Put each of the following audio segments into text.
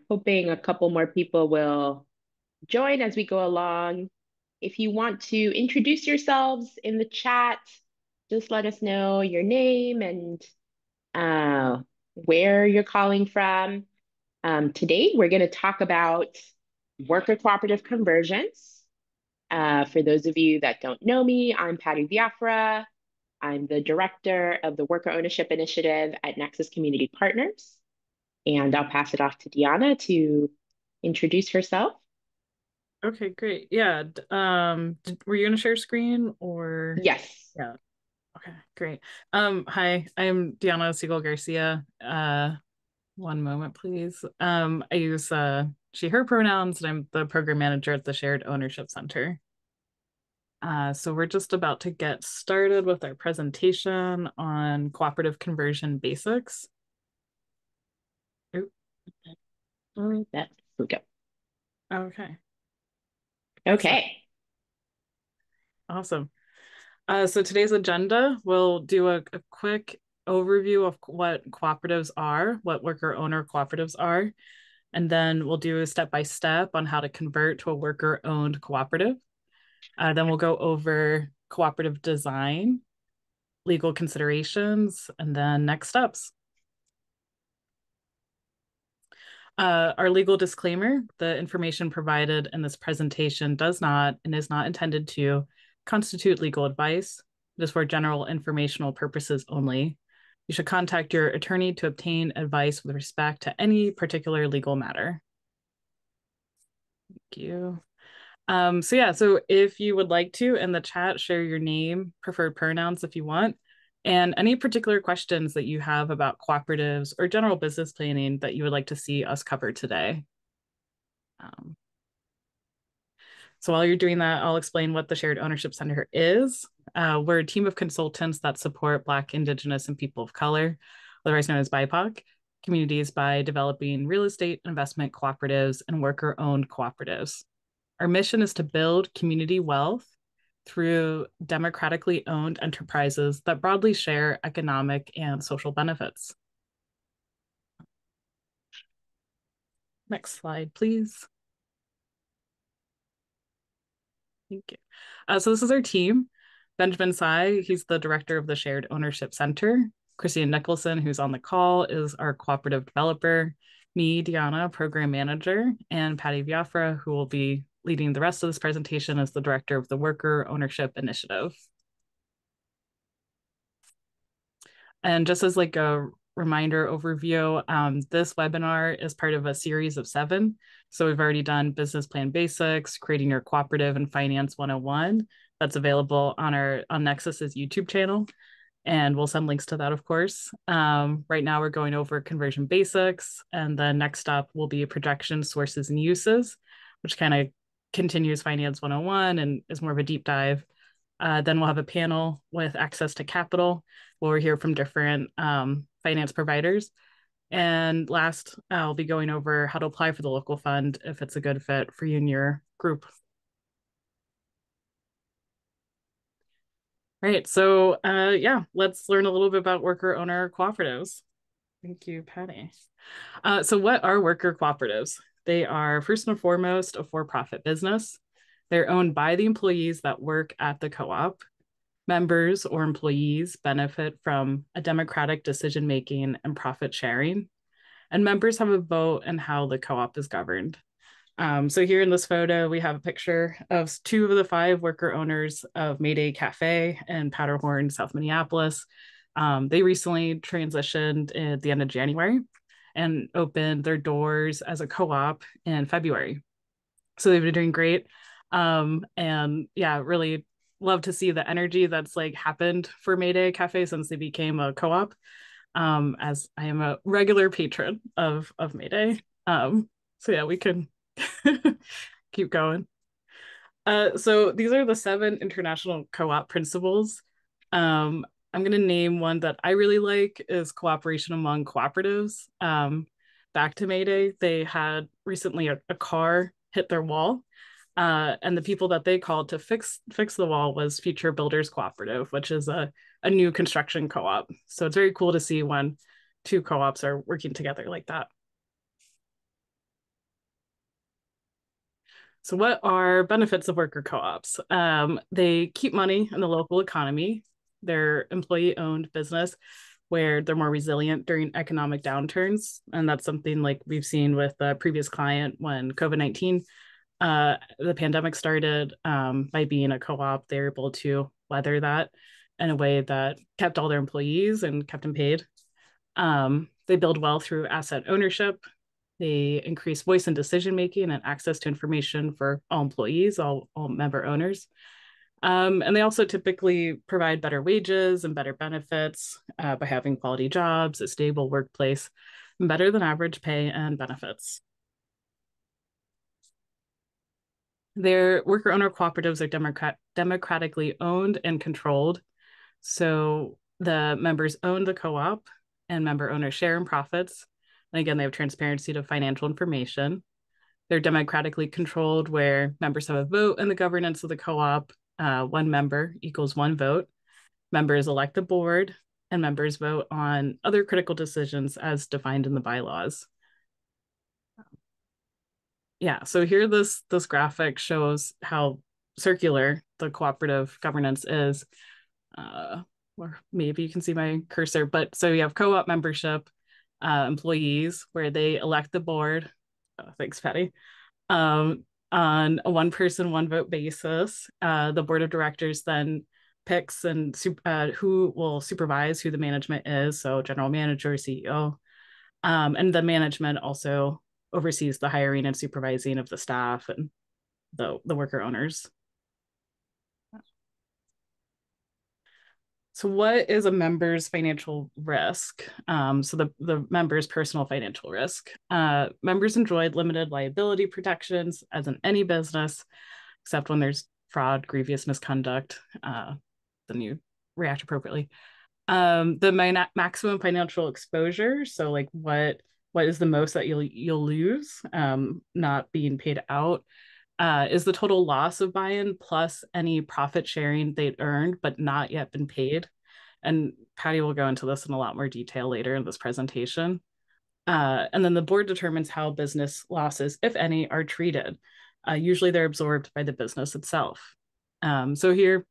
Hoping a couple more people will join as we go along. If you want to introduce yourselves in the chat, just let us know your name and uh, where you're calling from. Today, we're going to talk about worker cooperative conversions. For those of you that don't know me, I'm Patty Viafara. I'm the director of the Worker Ownership Initiative at Nexus Community Partners. And I'll pass it off to Deanna to introduce herself. Okay, great. Yeah. Were you gonna share screen or? Yes. Yeah. Okay, great. Hi, I'm Diana Siegel Garcia. One moment, please. I use she, her pronouns, and I'm the program manager at the Shared Ownership Center. So we're just about to get started with our presentation on cooperative conversion basics. Oop, There we go. okay, excellent. Okay. Awesome. So today's agenda, we'll do a quick overview of what cooperatives are, what worker owner cooperatives are, and then we'll do a step by step on how to convert to a worker owned cooperative. Then we'll go over cooperative design, legal considerations, and then next steps. Our legal disclaimer: the information provided in this presentation does not and is not intended to constitute legal advice. It is for general informational purposes only. You should contact your attorney to obtain advice with respect to any particular legal matter. Thank you. So if you would like to, in the chat, share your name, preferred pronouns if you want, and any particular questions that you have about cooperatives or general business planning that you would like to see us cover today. Um, so while you're doing that, I'll explain what the Shared Ownership Center is. We're a team of consultants that support Black, Indigenous, and people of color, otherwise known as BIPOC, communities by developing real estate investment cooperatives and worker-owned cooperatives. Our mission is to build community wealth through democratically owned enterprises that broadly share economic and social benefits. Next slide, please. Thank you. So this is our team. Benjamin Tsai, he's the director of the Shared Ownership Center. Christine Nicholson, who's on the call, is our cooperative developer. Me, Diana, program manager, and Patty Viafra, who will be leading the rest of this presentation as the director of the Worker Ownership Initiative. And just as like a reminder overview, this webinar is part of a series of 7. So we've already done business plan basics, creating your cooperative, and finance 101. That's available on Nexus's YouTube channel. And we'll send links to that, of course. Right now we're going over conversion basics. And the next up will be projections, sources, and uses, which kind of continues finance 101 and is more of a deep dive. Then we'll have a panel with access to capital where we'll hear from different finance providers. And last, I'll be going over how to apply for the local fund if it's a good fit for you and your group. Right. So yeah, let's learn a little bit about worker owner cooperatives. Thank you, Patty. So what are worker cooperatives? They are first and foremost a for-profit business. They're owned by the employees that work at the co-op. Members or employees benefit from a democratic decision making and profit sharing, and members have a vote in how the co-op is governed. So here in this photo, we have a picture of 2 of the 5 worker owners of Mayday Cafe in Powderhorn, South Minneapolis. They recently transitioned at the end of January and opened their doors as a co-op in February. So they've been doing great. And yeah, really love to see the energy that's like happened for Mayday Cafe since they became a co-op. As I am a regular patron of Mayday. So yeah, we can keep going. So these are the 7 international co-op principles. I'm going to name one that I really like is cooperation among cooperatives. Back to Mayday, they had recently a car hit their wall, and the people that they called to fix the wall was Future Builders Cooperative, which is a new construction co-op. So it's very cool to see when 2 co-ops are working together like that. So, what are benefits of worker co-ops? They keep money in the local economy. They're employee-owned business where they're more resilient during economic downturns, and that's something like we've seen with a previous client when COVID-19, the pandemic started. By being a co-op, they're able to weather that in a way that kept all their employees and kept them paid. They build wealth through asset ownership. They increase voice and decision making and access to information for all employees, all member owners. And they also typically provide better wages and better benefits by having quality jobs, a stable workplace, and better than average pay and benefits. Their worker owner cooperatives are democratically owned and controlled. So the members own the co op and member owners share in profits. And again, they have transparency to financial information. They're democratically controlled, where members have a vote in the governance of the co op. One member equals one vote. Members elect the board, and members vote on other critical decisions as defined in the bylaws. Yeah, so here this graphic shows how circular the cooperative governance is. Or maybe you can see my cursor, but so you have co-op membership, employees where they elect the board. Oh, thanks, Patty. On a one person, one vote basis. The board of directors then picks and who will supervise who the management is. So general manager, CEO. And the management also oversees the hiring and supervising of the staff and the worker owners. So what is a member's financial risk? So the member's personal financial risk. Members enjoy limited liability protections as in any business, except when there's fraud, grievous misconduct, then you react appropriately. The maximum financial exposure. So like what is the most that you'll lose not being paid out is the total loss of buy-in plus any profit sharing they'd earned but not yet been paid. And Patty will go into this in a lot more detail later in this presentation. And then the board determines how business losses, if any, are treated. Usually they're absorbed by the business itself. So here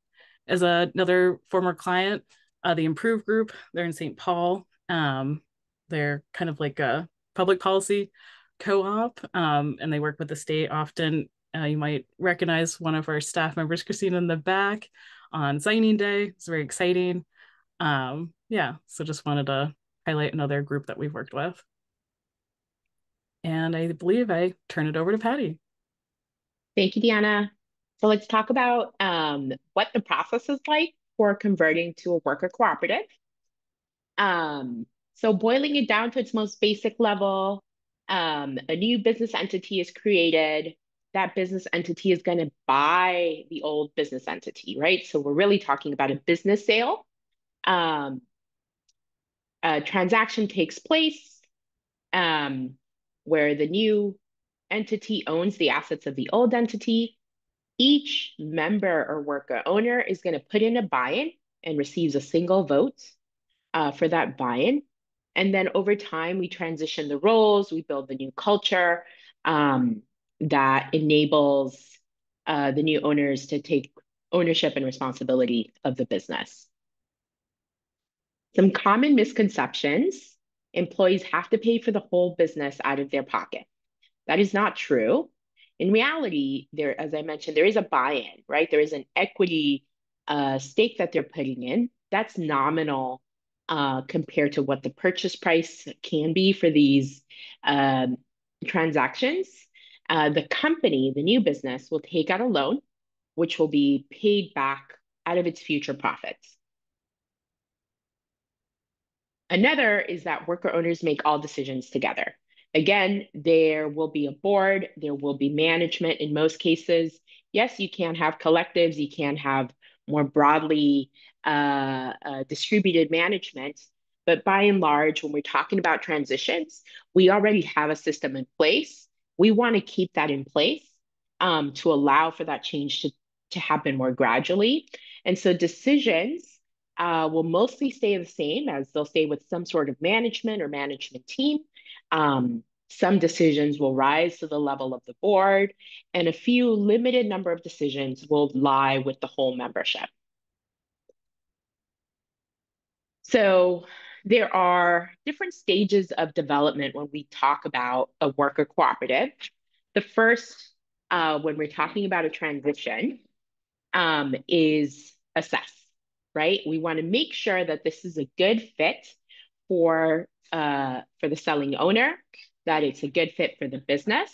is another former client, the Improve Group. They're in St. Paul. They're kind of like a public policy co-op, and they work with the state often. You might recognize one of our staff members, Christine, in the back on signing day. It's very exciting. Yeah, so just wanted to highlight another group that we've worked with. And I believe I turn it over to Patty. Thank you, Deanna. So let's talk about what the process is like for converting to a worker cooperative. So boiling it down to its most basic level, a new business entity is created. That business entity is going to buy the old business entity, right? So we're really talking about a business sale. A transaction takes place where the new entity owns the assets of the old entity. Each member or worker owner is going to put in a buy-in and receives a single vote for that buy-in. And then over time, we transition the roles, we build the new culture that enables the new owners to take ownership and responsibility of the business. Some common misconceptions: employees have to pay for the whole business out of their pocket. That is not true. In reality, there, as I mentioned, there is a buy-in, right? There is an equity stake that they're putting in. That's nominal compared to what the purchase price can be for these transactions. The company, the new business, will take out a loan, which will be paid back out of its future profits. Another is that worker owners make all decisions together. Again, there will be a board, there will be management in most cases. Yes, you can have collectives, you can have more broadly distributed management, but by and large, when we're talking about transitions, we already have a system in place. We want to keep that in place to allow for that change to happen more gradually. And so decisions will mostly stay the same, as they'll stay with some sort of management or management team Some decisions will rise to the level of the board, and a few limited number of decisions will lie with the whole membership. So there are different stages of development when we talk about a worker cooperative. The first, when we're talking about a transition, is assess, right? We want to make sure that this is a good fit for the selling owner, that it's a good fit for the business.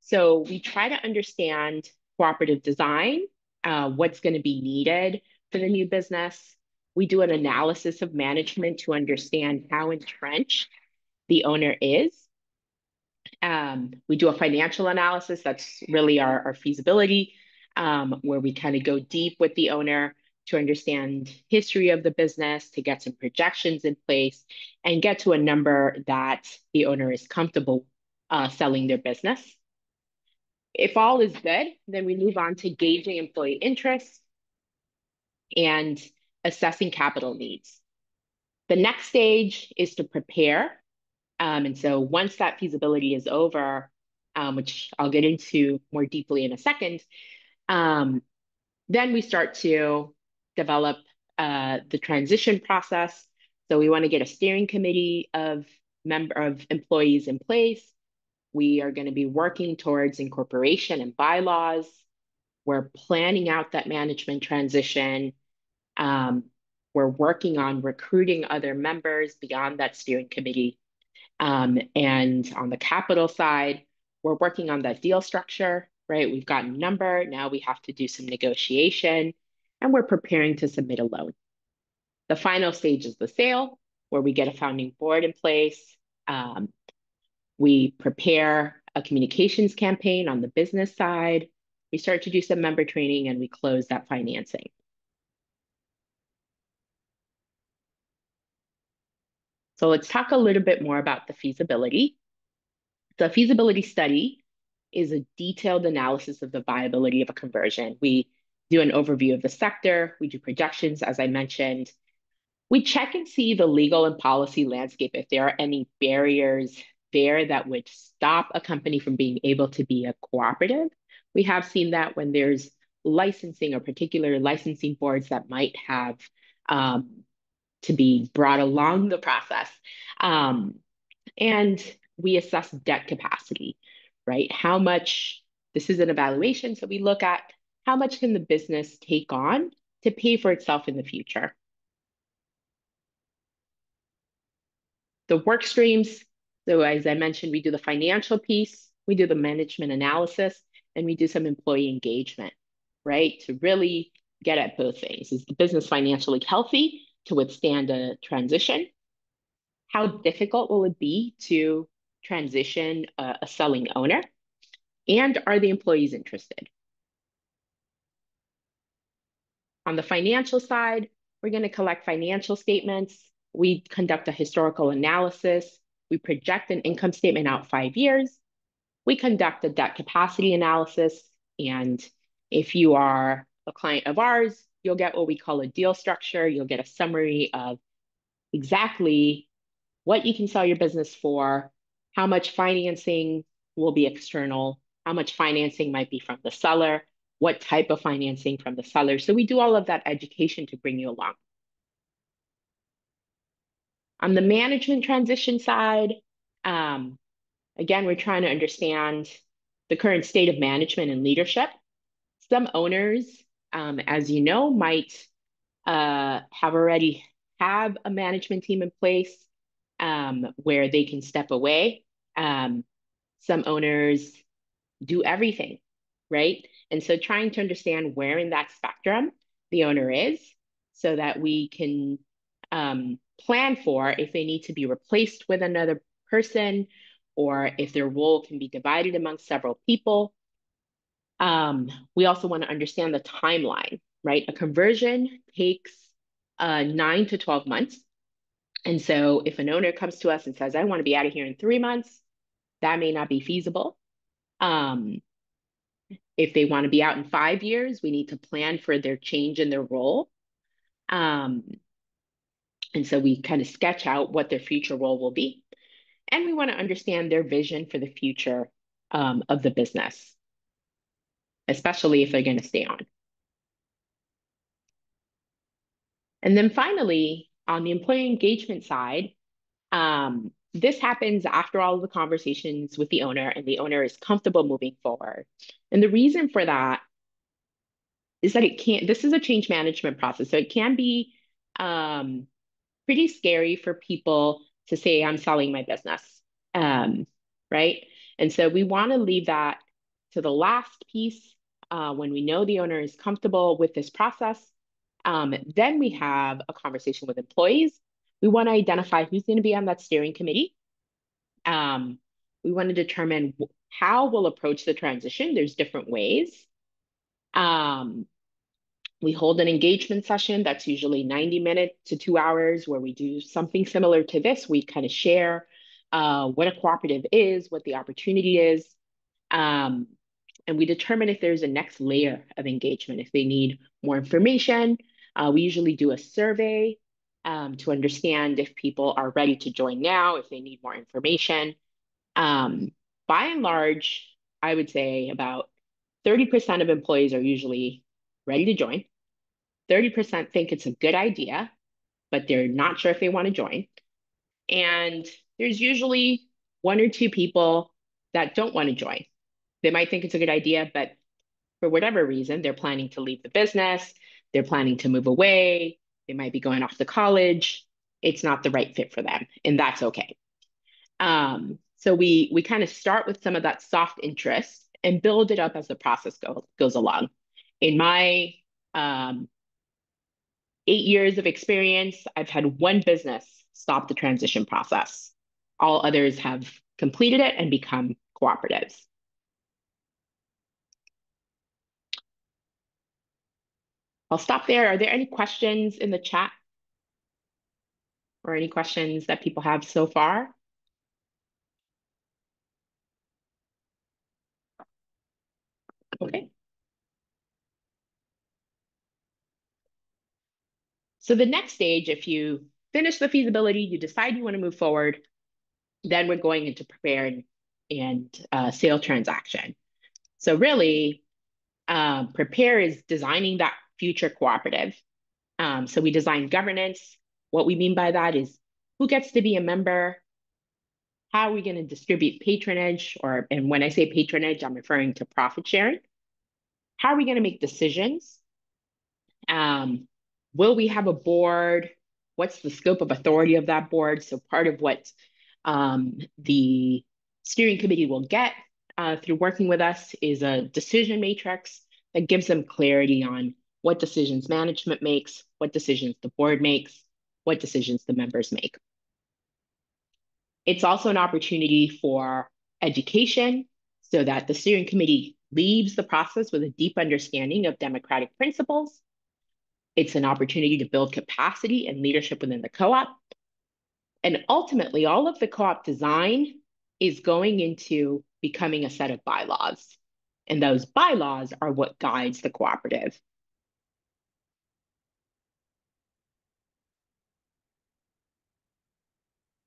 So we try to understand cooperative design, what's going to be needed for the new business. We do an analysis of management to understand how entrenched the owner is. We do a financial analysis. That's really our feasibility, where we kind of go deep with the owner to understand history of the business, to get some projections in place, and get to a number that the owner is comfortable selling their business. If all is good, then we move on to gauging employee interest and assessing capital needs. The next stage is to prepare. And so once that feasibility is over, which I'll get into more deeply in a second, then we start to develop the transition process. So we want to get a steering committee of employees in place. We are going to be working towards incorporation and bylaws. We're planning out that management transition. Um, we're working on recruiting other members beyond that steering committee. And on the capital side, we're working on that deal structure, right? We've got a number. Now we have to do some negotiation, and we're preparing to submit a loan. The final stage is the sale, where we get a founding board in place. We prepare a communications campaign on the business side. We start to do some member training, and we close that financing. So let's talk a little bit more about the feasibility. The feasibility study is a detailed analysis of the viability of a conversion. We do an overview of the sector, we do projections, as I mentioned. We check and see the legal and policy landscape if there are any barriers there that would stop a company from being able to be a cooperative. We have seen that when there's licensing or particular licensing boards that might have to be brought along the process. And we assess debt capacity, right? How much, this is an evaluation, so we look at how much can the business take on to pay for itself in the future. The work streams, so as I mentioned, we do the financial piece, we do the management analysis, and we do some employee engagement, right? To really get at both things. Is the business financially healthy to withstand a transition? How difficult will it be to transition a selling owner? And are the employees interested? On the financial side, we're going to collect financial statements. We conduct a historical analysis. We project an income statement out 5 years. We conduct a debt capacity analysis. And if you are a client of ours, you'll get what we call a deal structure. You'll get a summary of exactly what you can sell your business for, how much financing will be external, how much financing might be from the seller, what type of financing from the seller. So we do all of that education to bring you along. On the management transition side, again, we're trying to understand the current state of management and leadership. Some owners, as you know, might have already have a management team in place where they can step away. Some owners do everything, right? And so trying to understand where in that spectrum the owner is so that we can plan for if they need to be replaced with another person or if their role can be divided among several people. We also want to understand the timeline, right? A conversion takes 9 to 12 months. And so if an owner comes to us and says, I want to be out of here in 3 months, that may not be feasible. If they want to be out in 5 years, we need to plan for their change in their role. And so we kind of sketch out what their future role will be. and we want to understand their vision for the future of the business, especially if they're going to stay on. And then finally, on the employee engagement side, this happens after all of the conversations with the owner and the owner is comfortable moving forward. And the reason for that is that this is a change management process. So it can be um, pretty scary for people to say, I'm selling my business, um, right? And so we want to leave that to the last piece when we know the owner is comfortable with this process. Then we have a conversation with employees. We want to identify who's going to be on that steering committee. We want to determine how we'll approach the transition. There's different ways. Um, we hold an engagement session that's usually 90 minutes to 2 hours where we do something similar to this. We kind of share what a cooperative is, what the opportunity is, um, and we determine if there's a next layer of engagement, if they need more information. We usually do a survey to understand if people are ready to join now, if they need more information. Um, by and large, I would say about 30% of employees are usually ready to join. 30% think it's a good idea, but they're not sure if they want to join. And there's usually one or two people that don't want to join. They might think it's a good idea, but for whatever reason, they're planning to leave the business, they're planning to move away, they might be going off to college. It's not the right fit for them, and that's okay. So we kind of start with some of that soft interest and build it up as the process goes along. In my 8 years of experience, I've had one business stop the transition process. All others have completed it and become cooperatives. I'll stop there. Are there any questions in the chat or any questions that people have so far? Okay. So the next stage, if you finish the feasibility, you decide you want to move forward, then we're going into prepare and sale transaction. So really, prepare is designing that future cooperative. So we design governance. What we mean by that is who gets to be a member, how are we going to distribute patronage, and when I say patronage, I'm referring to profit sharing. How are we going to make decisions? Will we have a board? What's the scope of authority of that board? So part of what the steering committee will get through working with us is a decision matrix that gives them clarity on what decisions management makes, what decisions the board makes, what decisions the members make. It's also an opportunity for education so that the steering committee leaves the process with a deep understanding of democratic principles. It's an opportunity to build capacity and leadership within the co-op. And ultimately, all of the co-op design is going into becoming a set of bylaws. And those bylaws are what guides the cooperative.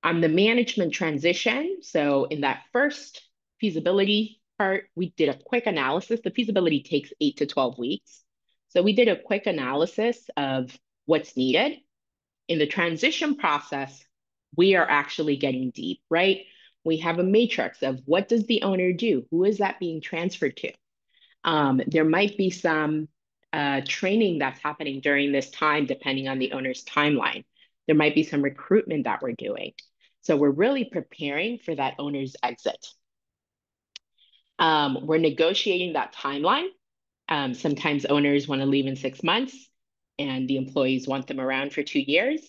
On the management transition, so in that first feasibility part, we did a quick analysis. The feasibility takes 8 to 12 weeks. So we did a quick analysis of what's needed. In the transition process, we are actually getting deep, right? We have a matrix of what does the owner do? Who is that being transferred to? There might be some training that's happening during this time, depending on the owner's timeline. There might be some recruitment that we're doing. So we're really preparing for that owner's exit. We're negotiating that timeline. Sometimes owners want to leave in 6 months and the employees want them around for 2 years.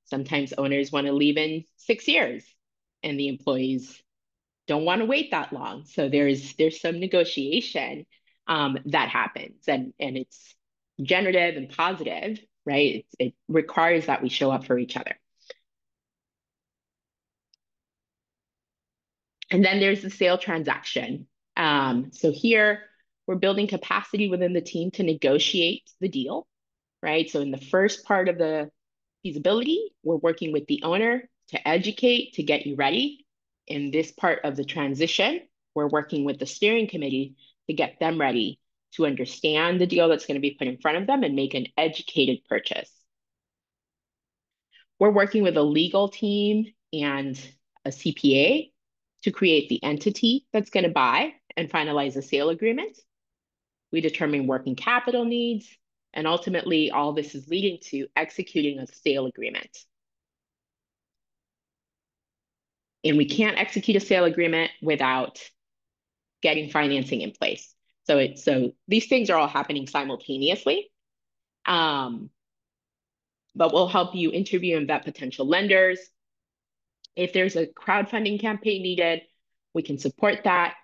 Sometimes owners want to leave in 6 years and the employees don't want to wait that long. So there's some negotiation that happens and it's generative and positive, right? It requires that we show up for each other. And then there's the sale transaction. So here we're building capacity within the team to negotiate the deal, right? So in the first part of the feasibility, we're working with the owner to educate, to get you ready. In this part of the transition, we're working with the steering committee to get them ready to understand the deal that's going to be put in front of them and make an educated purchase. We're working with a legal team and a CPA to create the entity that's going to buy and finalize a sale agreement. We determine working capital needs, and ultimately, all this is leading to executing a sale agreement. And we can't execute a sale agreement without getting financing in place. So these things are all happening simultaneously. But we'll help you interview and vet potential lenders. If there's a crowdfunding campaign needed, we can support that.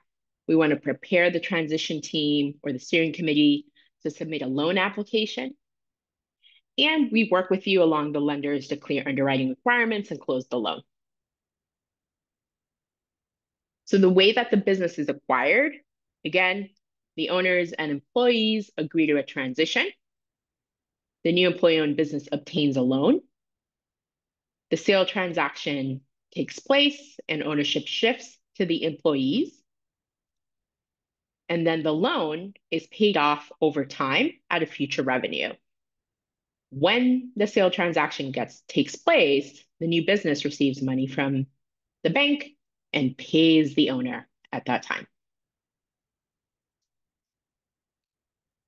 We want to prepare the transition team or the steering committee to submit a loan application. And we work with you along the lenders to clear underwriting requirements and close the loan. So the way that the business is acquired, again, the owners and employees agree to a transition. The new employee-owned business obtains a loan. The sale transaction takes place and ownership shifts to the employees. And then the loan is paid off over time out of future revenue. When the sale transaction takes place, the new business receives money from the bank and pays the owner at that time.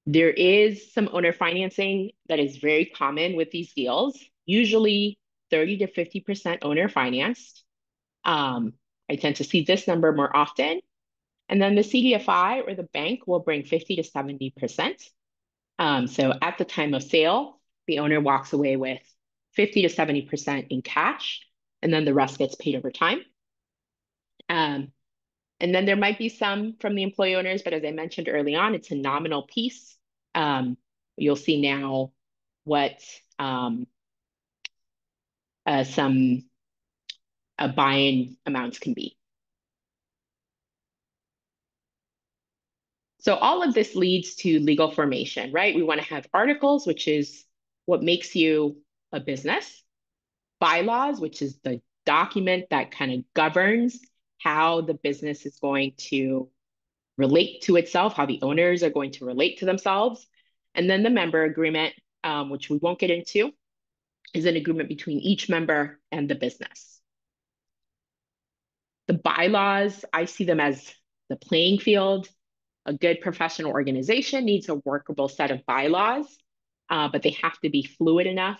There is some owner financing that is very common with these deals, usually 30 to 50% owner financed. I tend to see this number more often. And then the CDFI or the bank will bring 50 to 70%. So at the time of sale, the owner walks away with 50 to 70% in cash, and then the rest gets paid over time. And then there might be some from the employee owners, but as I mentioned early on, it's a nominal piece. You'll see now what some buy-in amounts can be. So all of this leads to legal formation, right? We want to have articles, which is what makes you a business, bylaws, which is the document that kind of governs how the business is going to relate to itself, how the owners are going to relate to themselves. And then the member agreement, which we won't get into, is an agreement between each member and the business. The bylaws, I see them as the playing field. A good professional organization needs a workable set of bylaws, but they have to be fluid enough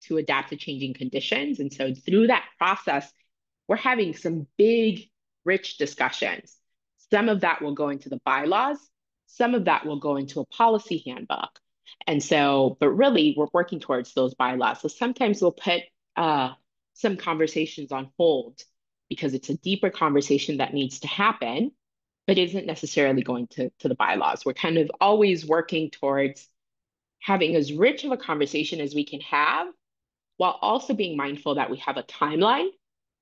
to adapt to changing conditions. And so through that process, we're having some big, rich discussions. Some of that will go into the bylaws, some of that will go into a policy handbook. And so, but really, we're working towards those bylaws. So sometimes we'll put some conversations on hold because it's a deeper conversation that needs to happen, but isn't necessarily going to the bylaws. We're kind of always working towards having as rich of a conversation as we can have, while also being mindful that we have a timeline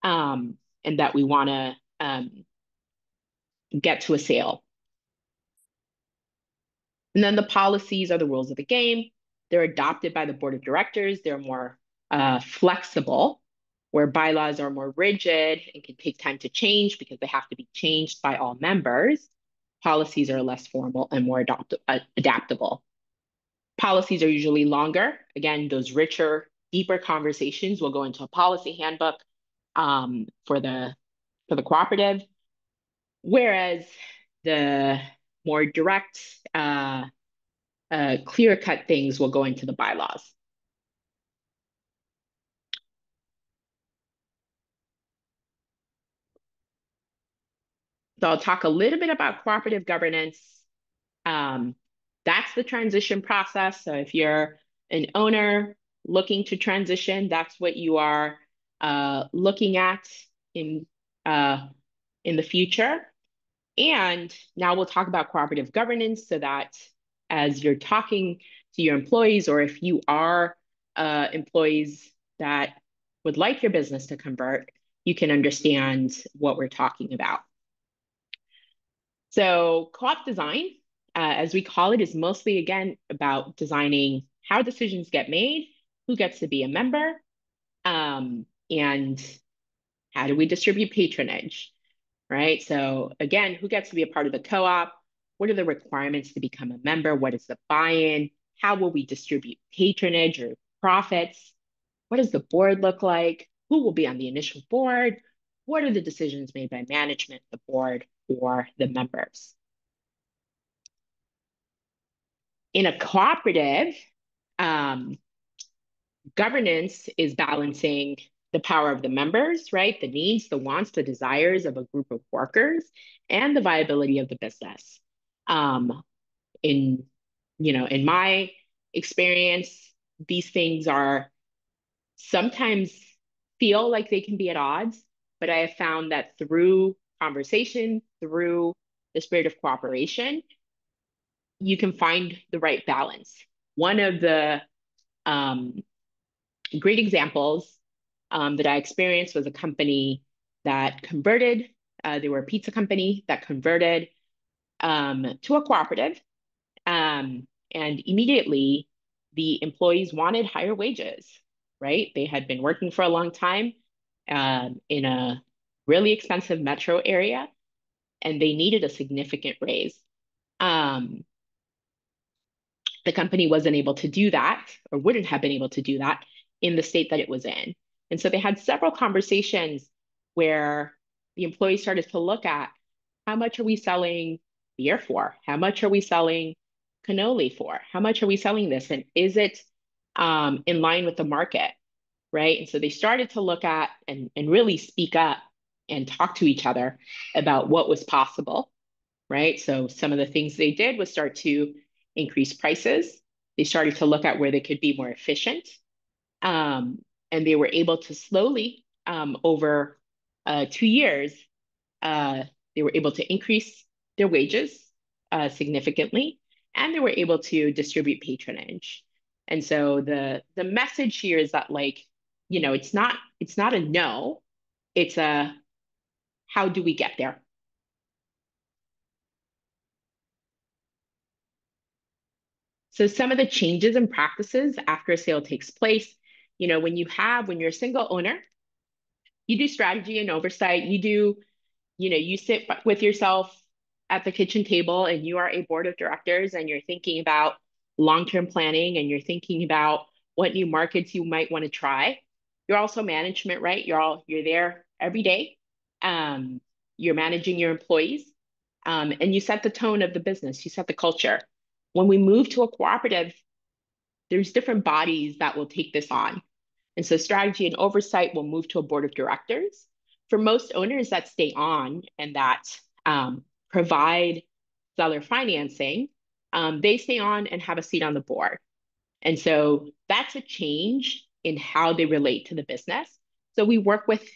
and that we want to get to a sale. And then the policies are the rules of the game. They're adopted by the board of directors. They're more flexible, where bylaws are more rigid and can take time to change because they have to be changed by all members. Policies are less formal and more adaptable. Policies are usually longer. Again, those richer, deeper conversations will go into a policy handbook for the cooperative, whereas the more direct, clear-cut things will go into the bylaws. So I'll talk a little bit about cooperative governance. That's the transition process. So if you're an owner looking to transition, that's what you are looking at in the future. And now we'll talk about cooperative governance so that as you're talking to your employees, or if you are employees that would like your business to convert, you can understand what we're talking about. So co-op design, as we call it, is mostly, again, about designing how decisions get made, who gets to be a member, and How do we distribute patronage, right? So again, who gets to be a part of the co-op? What are the requirements to become a member? What is the buy-in? How will we distribute patronage or profits? What does the board look like? Who will be on the initial board? What are the decisions made by management, the board, or the members? In a cooperative, um, governance is balancing the power of the members, right? The needs, the wants, the desires of a group of workers, and the viability of the business. Um, in in my experience, these things are sometimes feel like they can be at odds, but I have found that through conversation, through the spirit of cooperation, you can find the right balance. One of the um, great examples that I experienced was a company that converted. They were a pizza company that converted to a cooperative. And immediately, the employees wanted higher wages, right? They had been working for a long time in a really expensive metro area, and they needed a significant raise. Um, the company wasn't able to do that or wouldn't have been able to do that in the state that it was in. And so they had several conversations where the employees started to look at how much are we selling beer for? How much are we selling cannoli for? How much are we selling this? And is it in line with the market? Right. And so they started to look at and really speak up and talk to each other about what was possible, right? So some of the things they did was start to increase prices. They started to look at where they could be more efficient. Um, and they were able to slowly, over 2 years, uh, they were able to increase their wages significantly, and they were able to distribute patronage. And so the message here is that it's not a no, it's a how do we get there? So some of the changes and practices after a sale takes place, when you're a single owner, you do strategy and oversight. You sit with yourself at the kitchen table and you are a board of directors and you're thinking about long-term planning and you're thinking about what new markets you might want to try. You're also management, right? You're there every day. Um, you're managing your employees, and you set the tone of the business. You set the culture. When we move to a cooperative, there's different bodies that will take this on. And so strategy and oversight will move to a board of directors. For most owners that stay on and that provide seller financing, they stay on and have a seat on the board. And so that's a change in how they relate to the business. So we work with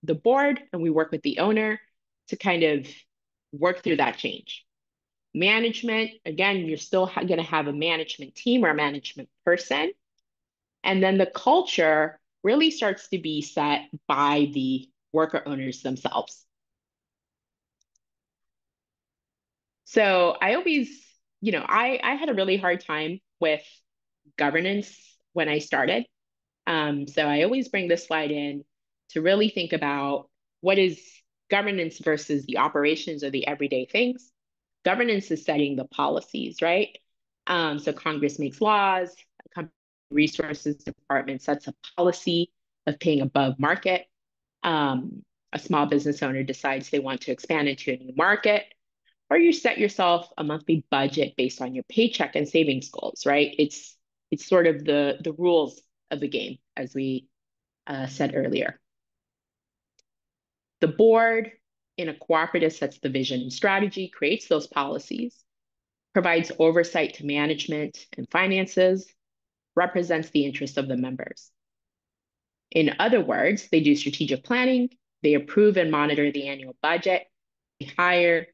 the board and we work with the owner to kind of work through that change. Management, again, you're still going to have a management team or a management person. And then the culture really starts to be set by the worker owners themselves. So I always, I had a really hard time with governance when I started. So I always bring this slide in to really think about what is governance versus the operations or the everyday things. Governance is setting the policies, right? So Congress makes laws, a company resources department sets a policy of paying above market. Um, a small business owner decides they want to expand into a new market, or you set yourself a monthly budget based on your paycheck and savings goals, right? It's sort of the rules of the game, as we said earlier. The board in a cooperative sets the vision and strategy, creates those policies, provides oversight to management and finances, represents the interests of the members. In other words, they do strategic planning, they approve and monitor the annual budget, they hire,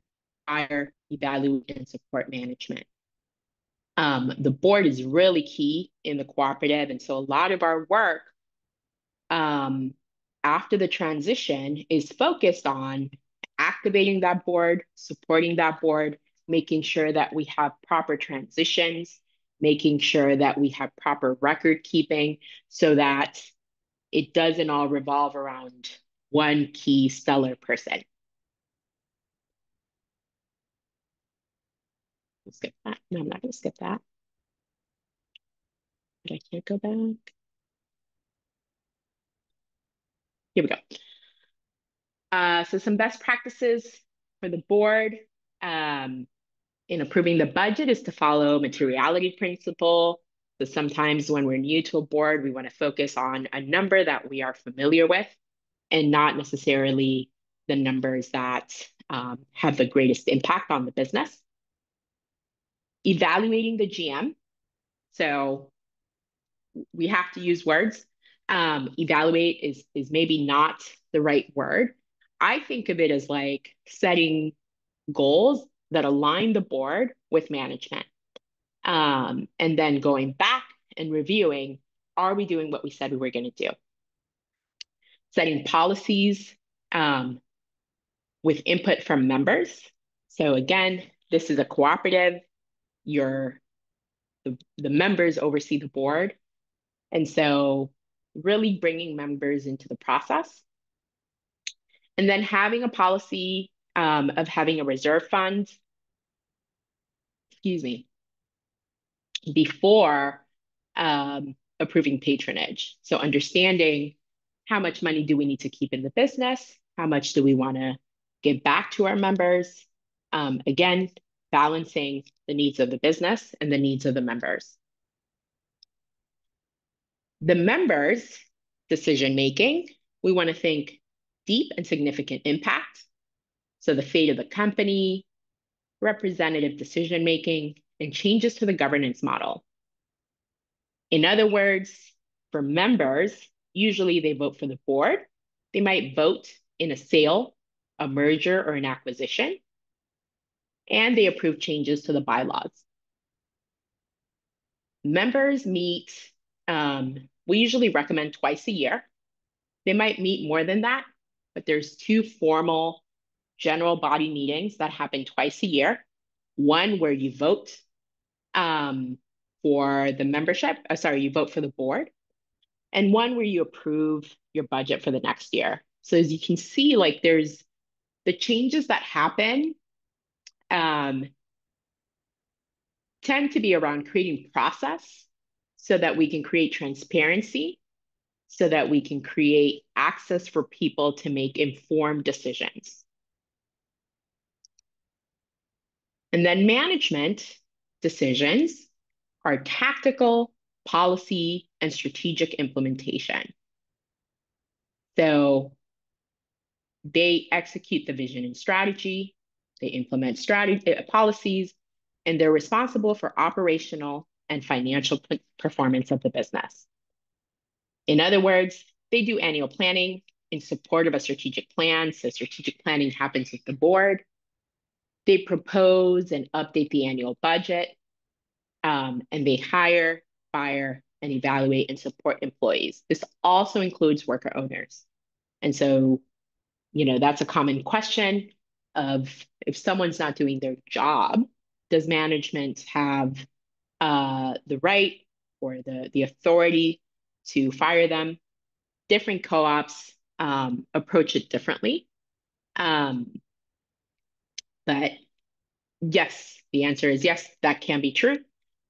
evaluate, and support management. The board is really key in the cooperative. And so a lot of our work um, after the transition is focused on activating that board, supporting that board, making sure that we have proper transitions, making sure that we have proper record keeping so that it doesn't all revolve around one key stellar person. Skip that. No, I'm not going to skip that. But I can't go back. Here we go. So some best practices for the board in approving the budget is to follow materiality principle. So sometimes when we're new to a board, we want to focus on a number that we are familiar with and not necessarily the numbers that have the greatest impact on the business. Evaluating the GM. So we have to use words. Evaluate is maybe not the right word. I think of it as like setting goals that align the board with management. And then going back and reviewing, are we doing what we said we were going to do? Setting policies with input from members. So again, this is a cooperative. The members oversee the board. And so really bringing members into the process. And then having a policy of having a reserve fund, excuse me, before approving patronage. So understanding how much money do we need to keep in the business? How much do we want to give back to our members? Again, balancing the needs of the business and the needs of the members. The members' decision making, we want to think deep and significant impact. So the fate of the company, representative decision making, and changes to the governance model. In other words, for members, usually they vote for the board. They might vote in a sale, a merger, or an acquisition, and they approve changes to the bylaws. Members meet, we usually recommend twice a year. They might meet more than that, but there's two formal general body meetings that happen twice a year. One where you vote for the membership, you vote for the board, and one where you approve your budget for the next year. So as you can see, like there's the changes that happen tend to be around creating process so that we can create transparency, so that we can create access for people to make informed decisions. And then management decisions are tactical, policy, and strategic implementation. So they execute the vision and strategy, they implement policies, and they're responsible for operational and financial performance of the business. In other words, they do annual planning in support of a strategic plan. So strategic planning happens with the board. They propose and update the annual budget, and they hire, fire, and evaluate and support employees. This also includes worker owners. And so, that's a common question of if someone's not doing their job, does management have the right or the authority to fire them? Different co-ops approach it differently. But yes, the answer is yes, that can be true.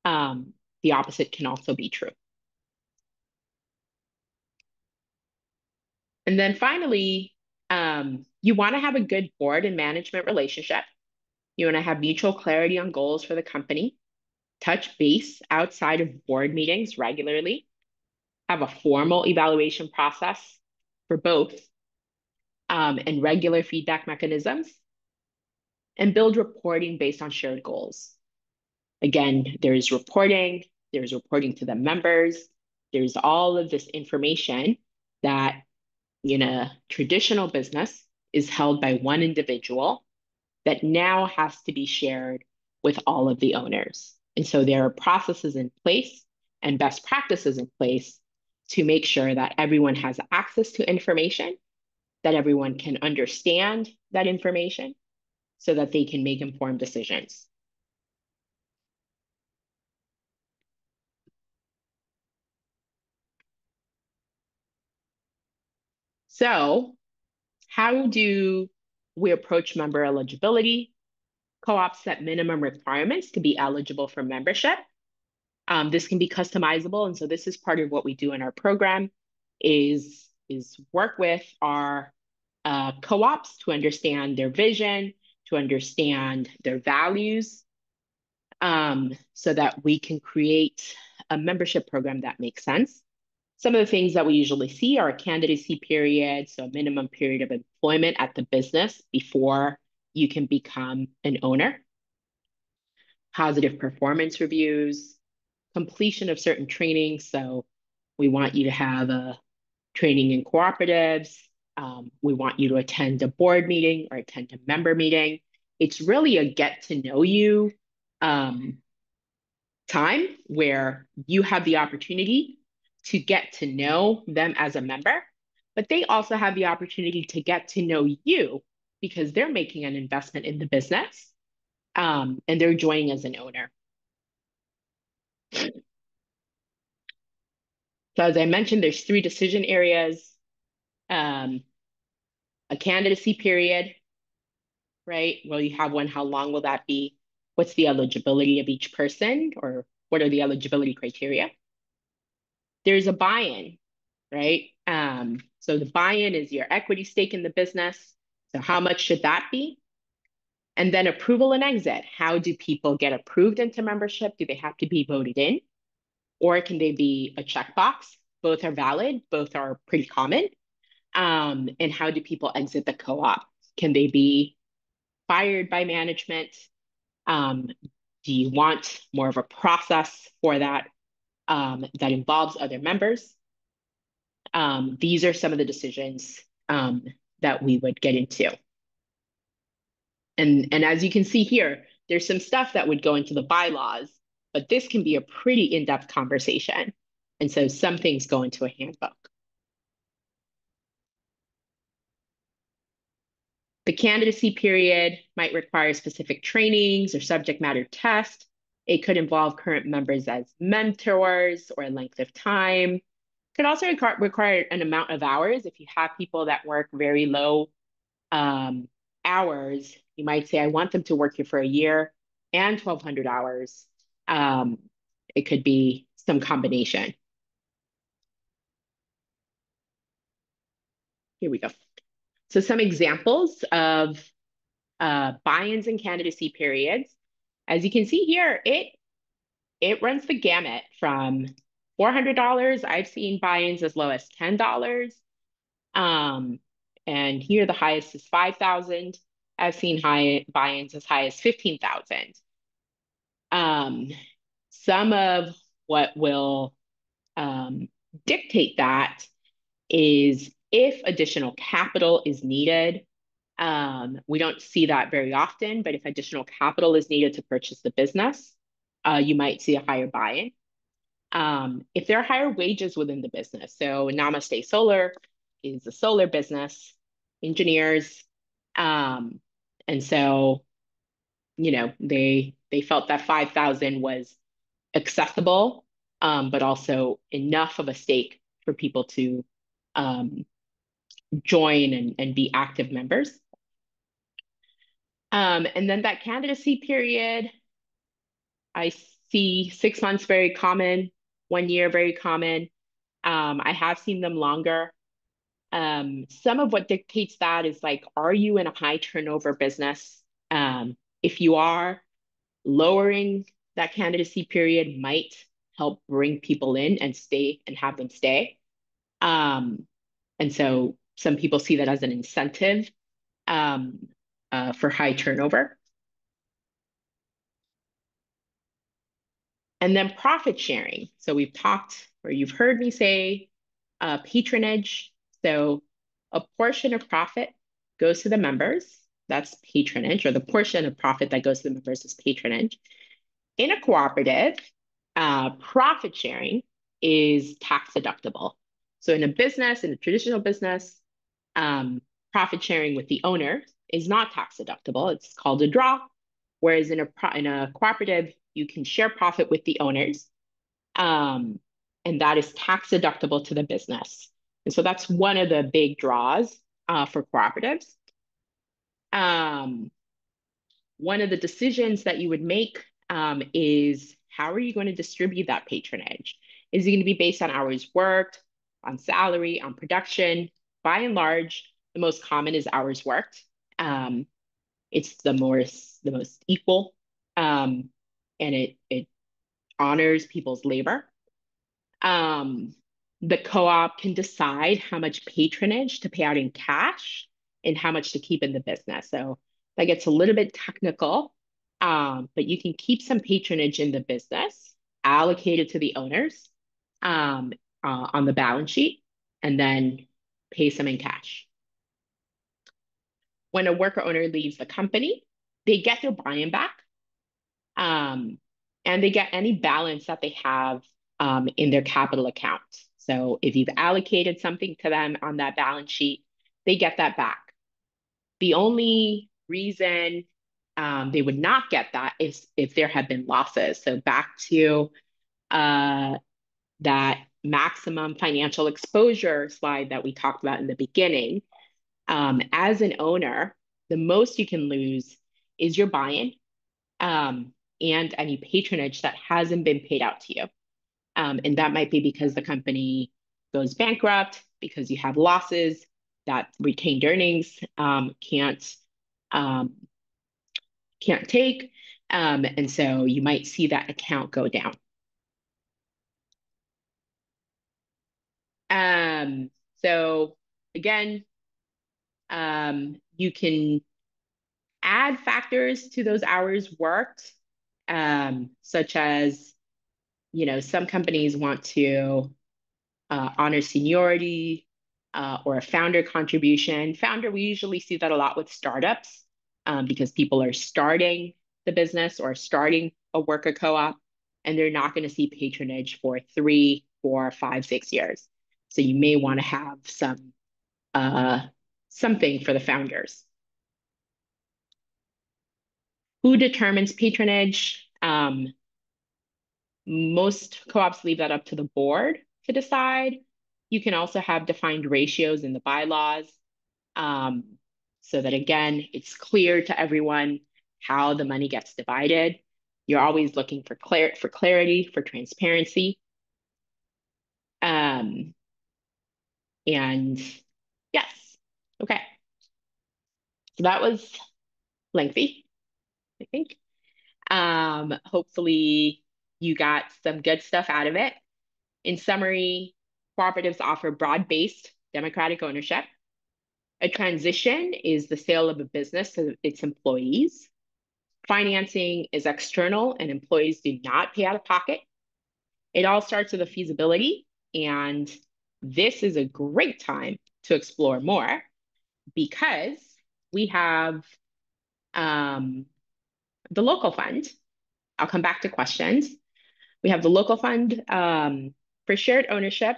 The opposite can also be true. And then finally, you want to have a good board and management relationship. You want to have mutual clarity on goals for the company, touch base outside of board meetings regularly, have a formal evaluation process for both, and regular feedback mechanisms, and build reporting based on shared goals. Again, there's reporting to the members, there's all of this information that in a traditional business is held by one individual that now has to be shared with all of the owners. And so there are processes in place and best practices in place to make sure that everyone has access to information, that everyone can understand that information so that they can make informed decisions. So how do we approach member eligibility? Co-ops set minimum requirements to be eligible for membership. This can be customizable, and so this is part of what we do in our program is work with our co-ops to understand their vision, to understand their values, so that we can create a membership program that makes sense. Some of the things that we usually see are a candidacy period, so a minimum period of employment at the business before you can become an owner, positive performance reviews, completion of certain trainings. So we want you to have a training in cooperatives. We want you to attend a board meeting or attend a member meeting. It's really a get to know you time where you have the opportunity to get to know them as a member, but they also have the opportunity to get to know you because they're making an investment in the business, and they're joining as an owner. So as I mentioned, there's 3 decision areas, um, a candidacy period, right? Well, you have one, how long will that be? What's the eligibility of each person, or what are the eligibility criteria? There's a buy-in, right? So the buy-in is your equity stake in the business. So how much should that be? And then approval and exit. How do people get approved into membership? Do they have to be voted in? Or can they be a checkbox? Both are valid, both are pretty common. And how do people exit the co-op? Can they be fired by management? Do you want more of a process for that that involves other members? These are some of the decisions that we would get into. And as you can see here, there's some stuff that would go into the bylaws, but this can be a pretty in-depth conversation. And so some things go into a handbook. The candidacy period might require specific trainings or subject matter tests. It could involve current members as mentors or a length of time. Could also require an amount of hours. If you have people that work very low hours, you might say, I want them to work here for a year and 1,200 hours. It could be some combination. Here we go. So some examples of buy-ins and candidacy periods. As you can see here, it runs the gamut from $400. I've seen buy-ins as low as $10. And here the highest is 5,000. I've seen high buy-ins as high as 15,000. Some of what will dictate that is if additional capital is needed. We don't see that very often, but if additional capital is needed to purchase the business, you might see a higher buy-in. If there are higher wages within the business, so Namaste Solar is a solar business, engineers, and so they felt that 5,000 was accessible, but also enough of a stake for people to join and be active members. And then that candidacy period, I see 6 months very common, 1 year very common. I have seen them longer. Some of what dictates that is like, are you in a high turnover business? If you are, lowering that candidacy period might help bring people in and stay and have them stay. And so some people see that as an incentive for high turnover. And then profit sharing. So we've talked, or you've heard me say, patronage. So a portion of profit goes to the members. That's patronage, or the portion of profit that goes to the members is patronage. In a cooperative, profit sharing is tax deductible. So in a business, in a traditional business, profit sharing with the owner is not tax deductible. It's called a draw. Whereas in a cooperative, you can share profit with the owners, and that is tax deductible to the business. And so that's one of the big draws for cooperatives. Um, One of the decisions that you would make is how are you going to distribute that patronage? Is it going to be based on hours worked, on salary, on production? By and large, the most common is hours worked. Um, it's the most equal, and it honors people's labor. Um, the co-op can decide how much patronage to pay out in cash and how much to keep in the business. So that gets a little bit technical, but you can keep some patronage in the business, allocated to the owners on the balance sheet, and then pay some in cash. When a worker owner leaves the company, they get their buy-in back, um, and they get any balance that they have in their capital account. So if you've allocated something to them on that balance sheet, they get that back. The only reason they would not get that is if there have been losses. So back to uh, that maximum financial exposure slide that we talked about in the beginning. As an owner, the most you can lose is your buy-in um, and any patronage that hasn't been paid out to you. And that might be because the company goes bankrupt, because you have losses that retained earnings um, can't take. And so you might see that account go down. So again, you can add factors to those hours worked, such as, some companies want to honor seniority or a founder contribution. Founder, we usually see that a lot with startups because people are starting the business or starting a worker co-op, and they're not going to see patronage for 3, 4, 5, 6 years. So you may want to have something for the founders. Who determines patronage? Most co-ops leave that up to the board to decide. You can also have defined ratios in the bylaws so that, again, it's clear to everyone how the money gets divided. You're always looking for clarity, for transparency. Um, and yes, okay. So that was lengthy, I think. Hopefully you got some good stuff out of it. In summary, cooperatives offer broad-based democratic ownership. A transition is the sale of a business to its employees. Financing is external and employees do not pay out of pocket. It all starts with a feasibility, and this is a great time to explore more because we have um, the local fund. I'll come back to questions. We have the local fund for shared ownership,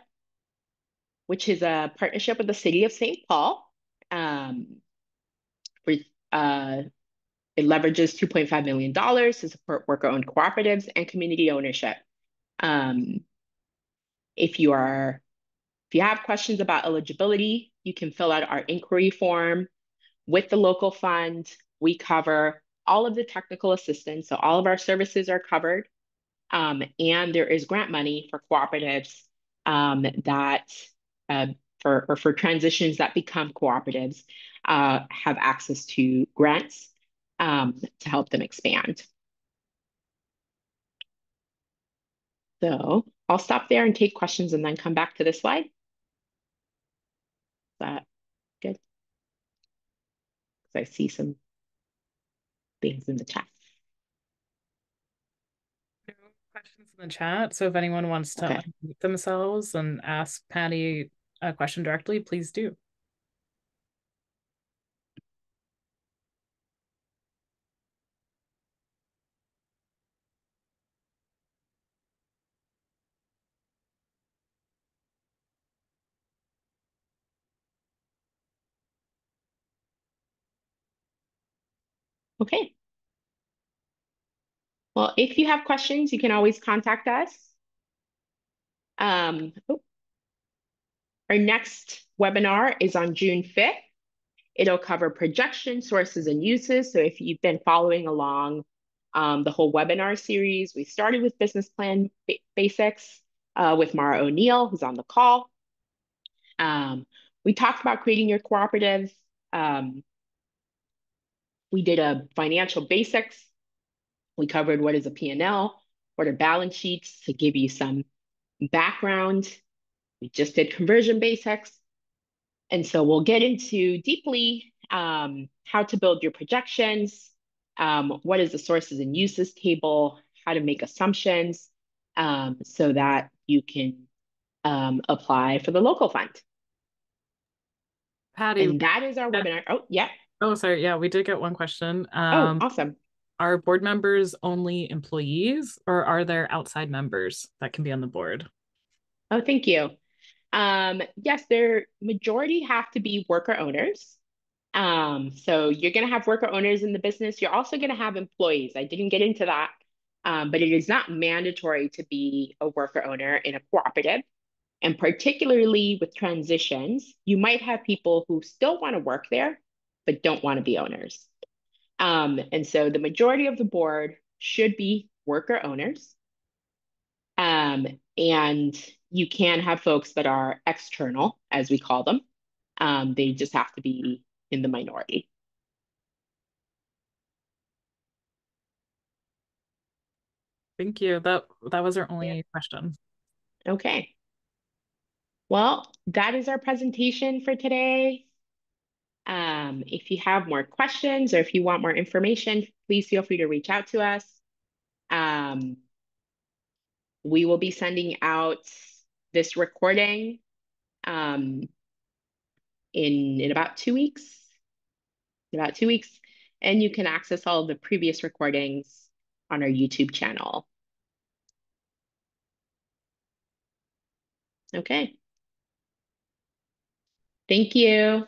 which is a partnership with the city of St. Paul. Um, for, uh, it leverages $2.5 million to support worker-owned cooperatives and community ownership. Um, if you are, if you have questions about eligibility, you can fill out our inquiry form with the local fund. We cover all of the technical assistance, so all of our services are covered. And there is grant money for cooperatives that for transitions that become cooperatives have access to grants to help them expand. So I'll stop there and take questions and then come back to this slide. Is that good? Because I see some things in the chat. No questions in the chat. So if anyone wants to Okay. unmute themselves and ask Patty a question directly, please do. Okay. Well, if you have questions, you can always contact us. Oh, our next webinar is on June 5th. It'll cover projection, sources, and uses. So if you've been following along the whole webinar series, we started with business plan basics with Mara O'Neill, who's on the call. We talked about creating your cooperative. Um, we did a financial basics. We covered what is a P&L, what are balance sheets to give you some background. We just did conversion basics. And so we'll get into deeply how to build your projections, what is the sources and uses table, how to make assumptions so that you can apply for the local fund. Patty. And that is our webinar. Oh, yeah. Oh, sorry. Yeah, we did get one question. Oh, awesome. Are board members only employees, or are there outside members that can be on the board? Oh, thank you. Yes, their majority have to be worker owners. So you're going to have worker owners in the business. You're also going to have employees. I didn't get into that, but it is not mandatory to be a worker owner in a cooperative. And particularly with transitions, you might have people who still want to work there, but don't want to be owners. And so the majority of the board should be worker owners. Um, and you can have folks that are external, as we call them. They just have to be in the minority. Thank you. That was our Yeah. only question. Okay. Well, that is our presentation for today. If you have more questions or if you want more information, please feel free to reach out to us. Um, we will be sending out this recording um, in about 2 weeks. In about 2 weeks, and you can access all of the previous recordings on our YouTube channel. Okay. Thank you.